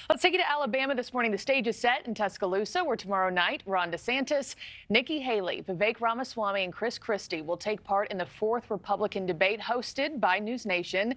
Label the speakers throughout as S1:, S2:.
S1: Let's take you to Alabama this morning. The stage is set in Tuscaloosa, where tomorrow night, Ron DeSantis, Nikki Haley, Vivek Ramaswamy, and Chris Christie will take part in the fourth Republican debate hosted by NewsNation.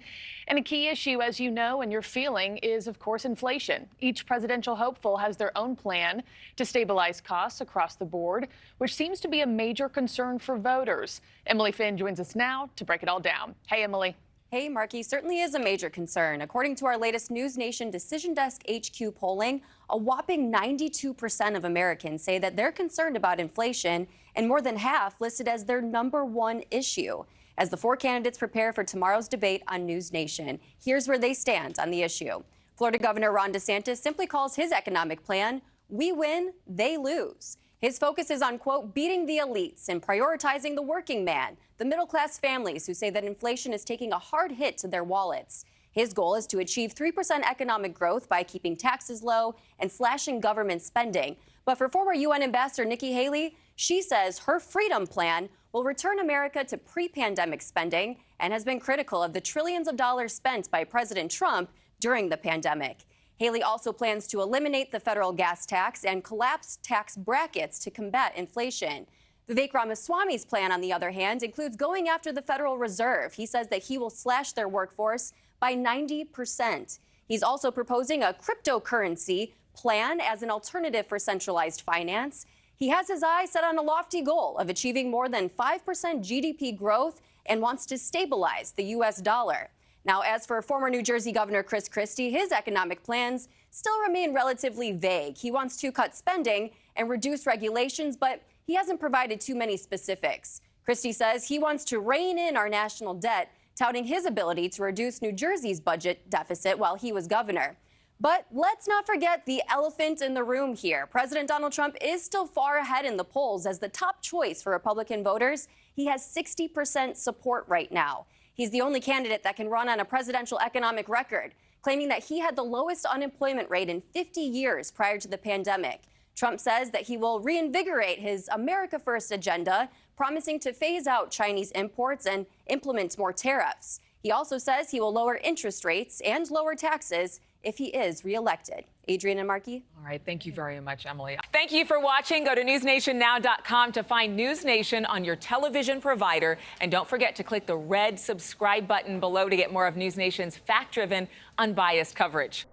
S1: And a key issue, as you know and you're feeling, is, of course, inflation. Each presidential hopeful has their own plan to stabilize costs across the board, which seems to be a major concern for voters. Emily Finn joins us now to break it all down. Hey, Emily.
S2: Hey, Markie, certainly is a major concern. According to our latest NewsNation Decision Desk HQ polling, a whopping 92% of Americans say that they're concerned about inflation, and more than half listed as their #1 issue. As the four candidates prepare for tomorrow's debate on NewsNation, here's where they stand on the issue. Florida Governor Ron DeSantis simply calls his economic plan, "We win, they lose." His focus is on, quote, beating the elites and prioritizing the working man, the middle-class families who say that inflation is taking a hard hit to their wallets. His goal is to achieve 3% economic growth by keeping taxes low and slashing government spending. But for former UN Ambassador Nikki Haley, she says her freedom plan will return America to pre-pandemic spending and has been critical of the trillions of dollars spent by President Trump during the pandemic. Haley also plans to eliminate the federal gas tax and collapse tax brackets to combat inflation. Vivek Ramaswamy's plan, on the other hand, includes going after the Federal Reserve. He says that he will slash their workforce by 90%. He's also proposing a cryptocurrency plan as an alternative for centralized finance. He has his eyes set on a lofty goal of achieving more than 5% GDP growth and wants to stabilize the U.S. dollar. Now, as for former New Jersey Governor Chris Christie, his economic plans still remain relatively vague. He wants to cut spending and reduce regulations, but he hasn't provided too many specifics. Christie says he wants to rein in our national debt, touting his ability to reduce New Jersey's budget deficit while he was governor. But let's not forget the elephant in the room here. President Donald Trump is still far ahead in the polls as the top choice for Republican voters. He has 60% support right now. He's the only candidate that can run on a presidential economic record, claiming that he had the lowest unemployment rate in 50 years prior to the pandemic. Trump says that he will reinvigorate his America First agenda, promising to phase out Chinese imports and implement more tariffs. He also says he will lower interest rates and lower taxes if he is reelected. Adrienne and Markie.
S3: All right. Thank you very much, Emily. Thank you for watching. Go to newsnationnow.com to find NewsNation on your television provider. And don't forget to click the red subscribe button below to get more of NewsNation's fact-driven, unbiased coverage.